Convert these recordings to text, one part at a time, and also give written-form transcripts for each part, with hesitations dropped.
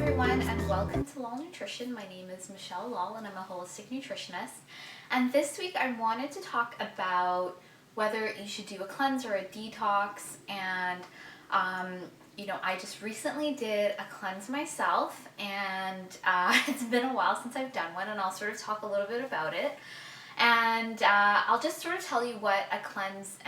everyone, and welcome to L.A.L Nutrition. My name is L.A.L, and I'm a holistic nutritionist. And this week I wanted to talk about whether you should do a cleanse or a detox. And I just recently did a cleanse myself, and it's been a while since I've done one, and I'll sort of talk a little bit about it. And I'll just sort of tell you what a cleanse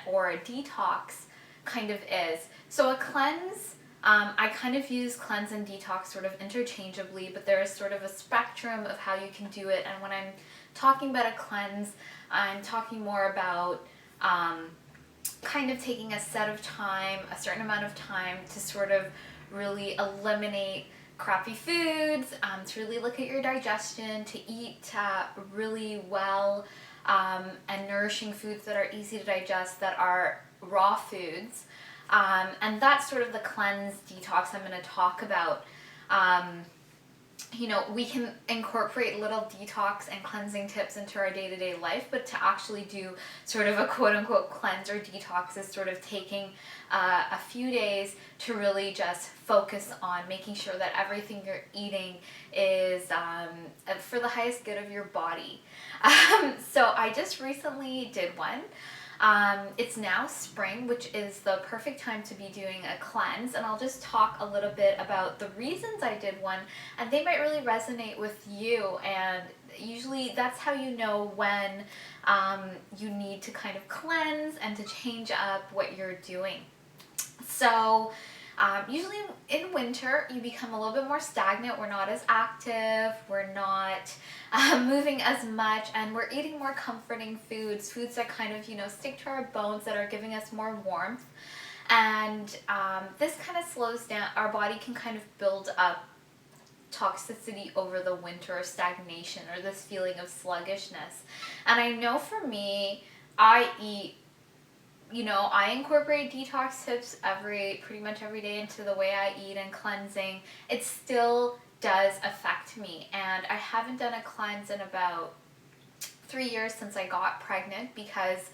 or a detox kind of is. So a cleanse, I kind of use cleanse and detox sort of interchangeably, but there is sort of a spectrum of how you can do it. And when I'm talking about a cleanse, I'm talking more about kind of taking a certain amount of time to sort of really eliminate crappy foods, to really look at your digestion, to eat really well and nourishing foods that are easy to digest, that are raw foods. And that's sort of the cleanse detox I'm going to talk about. We can incorporate little detox and cleansing tips into our day-to-day life, but to actually do sort of a quote-unquote cleanse or detox is sort of taking a few days to really just focus on making sure that everything you're eating is for the highest good of your body. So I just recently did one. It's now spring, which is the perfect time to be doing a cleanse, and I'll just talk a little bit about the reasons I did one, and they might really resonate with you. And usually that's how you know when you need to kind of cleanse and to change up what you're doing. So usually in winter, you become a little bit more stagnant. We're not as active, we're not moving as much, and we're eating more comforting foods that kind of, stick to our bones, that are giving us more warmth. And this kind of slows down. Our body can kind of build up toxicity over the winter, or stagnation, or this feeling of sluggishness. And I know for me, I incorporate detox tips pretty much every day into the way I eat and cleansing. It still does affect me, and I haven't done a cleanse in about 3 years since I got pregnant, because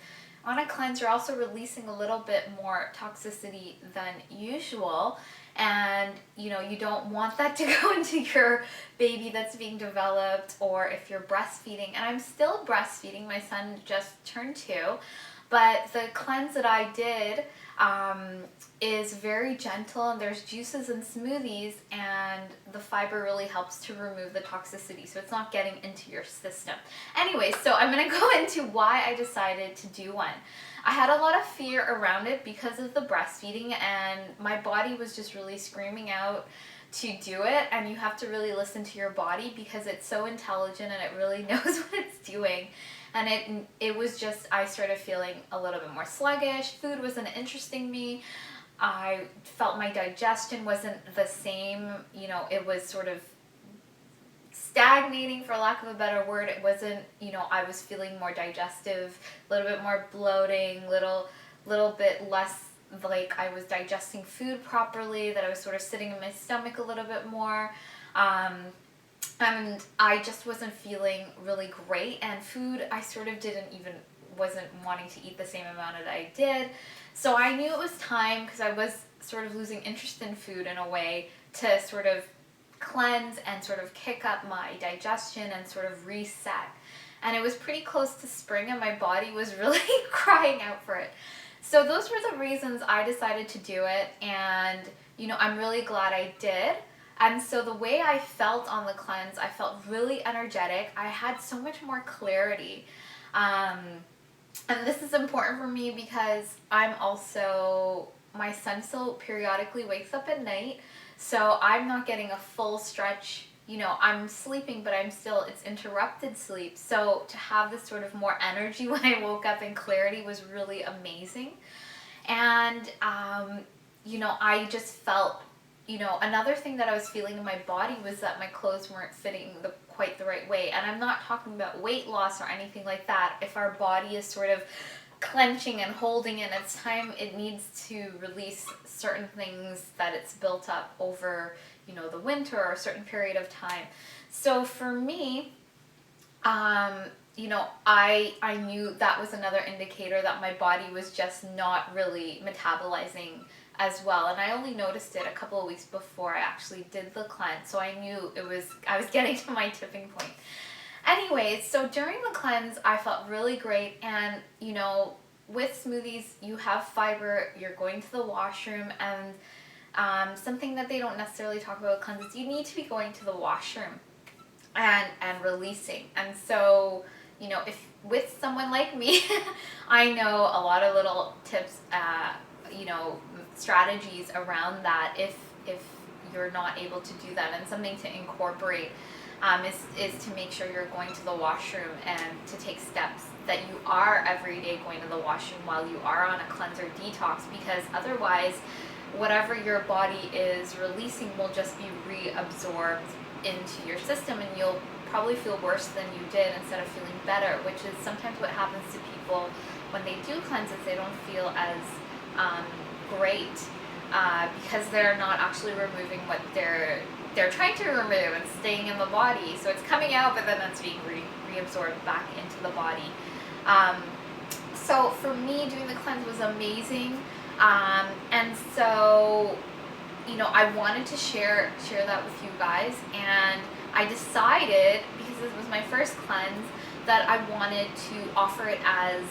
on a cleanse you're also releasing a little bit more toxicity than usual, and you don't want that to go into your baby that's being developed, or if you're breastfeeding. And I'm still breastfeeding, my son just turned 2. But the cleanse that I did is very gentle, and there's juices and smoothies, and the fiber really helps to remove the toxicity, so it's not getting into your system. Anyway, so I'm going to go into why I decided to do one. I had a lot of fear around it because of the breastfeeding, and my body was just really screaming out to do it. And you have to really listen to your body, because it's so intelligent and it really knows what it's doing. And it was just, I started feeling a little bit more sluggish. Food wasn't interesting me. I felt my digestion wasn't the same. It was sort of stagnating, for lack of a better word. It wasn't, I was feeling more digestive, a little bit more bloating, little bit less like I was digesting food properly, that I was sort of sitting in my stomach a little bit more. And I just wasn't feeling really great, and food, I sort of wasn't wanting to eat the same amount that I did. So I knew it was time, because I was sort of losing interest in food in a way, to sort of cleanse and sort of kick up my digestion and sort of reset. And it was pretty close to spring, and my body was really crying out for it. So those were the reasons I decided to do it, and I'm really glad I did. And so the way I felt on the cleanse, I felt really energetic. I had so much more clarity. And this is important for me, because my son still periodically wakes up at night. So I'm not getting a full stretch. I'm sleeping, but it's interrupted sleep. So to have this sort of more energy when I woke up, and clarity, was really amazing. And, I just felt, another thing that I was feeling in my body was that my clothes weren't fitting quite the right way. And I'm not talking about weight loss or anything like that. If our body is sort of clenching and holding in its time, it needs to release certain things that it's built up over, the winter, or a certain period of time. So for me, I knew that was another indicator that my body was just not really metabolizing as well. And I only noticed it a couple of weeks before I actually did the cleanse, so I knew I was getting to my tipping point. Anyways, so during the cleanse, I felt really great. And, you know, with smoothies, you have fiber, you're going to the washroom, and something that they don't necessarily talk about with cleanses, you need to be going to the washroom and releasing. And so, you know, if with someone like me, I know a lot of little tips, you know, strategies around that if you're not able to do that, and something to incorporate is to make sure you're going to the washroom and to take steps that you are every day going to the washroom while you are on a cleanse or detox, because otherwise whatever your body is releasing will just be reabsorbed into your system, and you'll probably feel worse than you did instead of feeling better, which is sometimes what happens to people when they do cleanses. They don't feel as great because they're not actually removing what they're trying to remove and staying in the body. So it's coming out, but then it's being reabsorbed back into the body. So for me, doing the cleanse was amazing. And so, you know, I wanted to share that with you guys, and I decided, because this was my first cleanse, that I wanted to offer it as,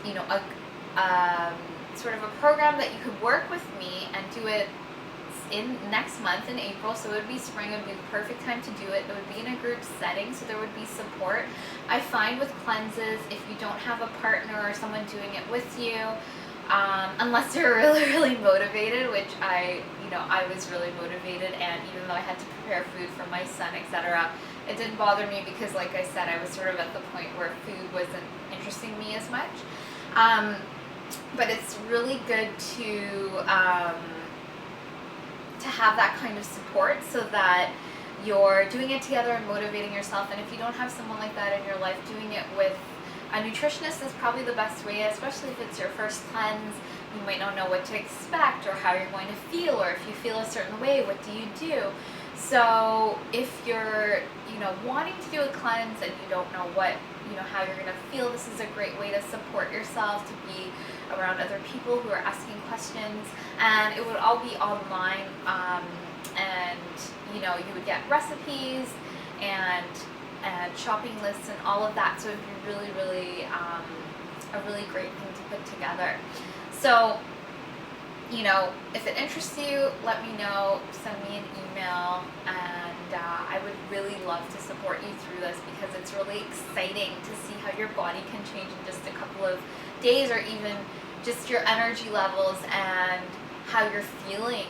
you know, a sort of a program that you could work with me and do it in next month in April. So it would be spring, it would be the perfect time to do it. It would be in a group setting, so there would be support. I find with cleanses, if you don't have a partner or someone doing it with you, unless you're really motivated, which I was really motivated, and even though I had to prepare food for my son, etc., it didn't bother me because, like I said, I was sort of at the point where food wasn't interesting me as much. But it's really good to have that kind of support, so that you're doing it together and motivating yourself. And if you don't have someone like that in your life, doing it with a nutritionist is probably the best way, especially if it's your first cleanse. You might not know what to expect or how you're going to feel, or if you feel a certain way, what do you do? So if you're, you know, wanting to do a cleanse and you don't know what, you know, how you're going to feel, this is a great way to support yourself, to be around other people who are asking questions. And it would all be online, and, you know, you would get recipes and shopping lists and all of that. So it'd be really a really great thing to put together. So, you know, if it interests you, let me know, send me an email, and I would really love to support you through this, because it's really exciting to see how your body can change in just a couple of days, or even just your energy levels and how you're feeling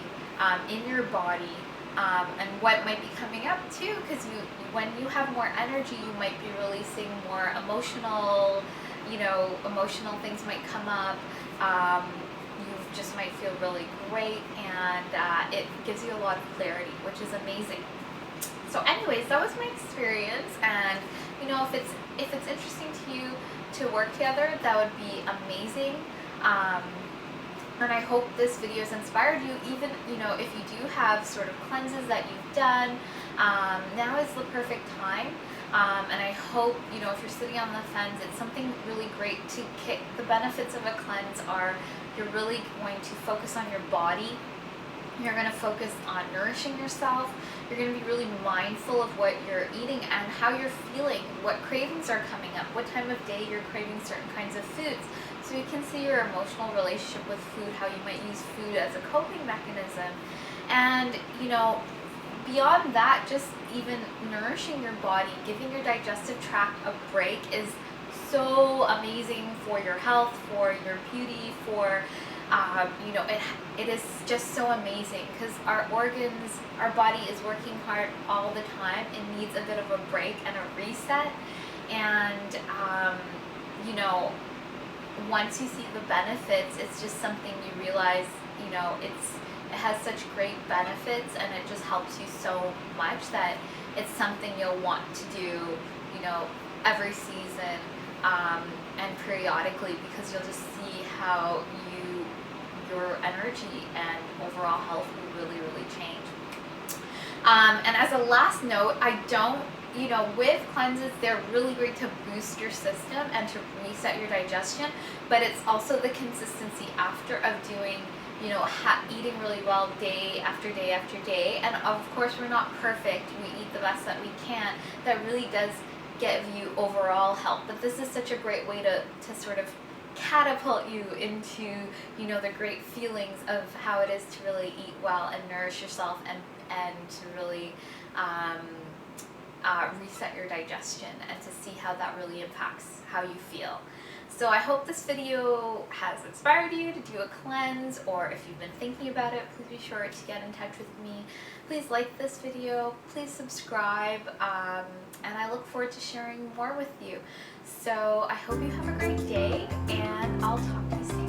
in your body, and what might be coming up too, because when you have more energy, you might be releasing more emotional things might come up. You just might feel really great, and it gives you a lot of clarity, which is amazing. So anyways, that was my experience, and you know, if it's interesting to you to work together, that would be amazing. And I hope this video has inspired you. Even, you know, if you do have sort of cleanses that you've done, now is the perfect time. And I hope, you know, if you're sitting on the fence, it's something really great to kick. The benefits of a cleanse are you're really going to focus on your body. You're going to focus on nourishing yourself. You're going to be really mindful of what you're eating and how you're feeling, what cravings are coming up, what time of day you're craving certain kinds of foods. So you can see your emotional relationship with food, how you might use food as a coping mechanism. And, you know, beyond that, just even nourishing your body, giving your digestive tract a break is so amazing for your health, for your beauty, for, you know, it is just so amazing, because our organs, our body is working hard all the time. It needs a bit of a break and a reset. And, you know, once you see the benefits, it's just something you realize, you know, it has such great benefits, and it just helps you so much that it's something you'll want to do, you know, every season, and periodically, because you'll just see how your energy and overall health will really change. And as a last note, I don't you know, with cleanses, they're really great to boost your system and to reset your digestion, but it's also the consistency after of doing, you know, eating really well day after day after day. And of course, we're not perfect. We eat the best that we can. That really does give you overall health. But this is such a great way to sort of catapult you into, you know, the great feelings of how it is to really eat well and nourish yourself, and to really reset your digestion, and to see how that really impacts how you feel. So I hope this video has inspired you to do a cleanse, or if you've been thinking about it, please be sure to get in touch with me. Please like this video, please subscribe, and I look forward to sharing more with you. So I hope you have a great day, and I'll talk to you soon.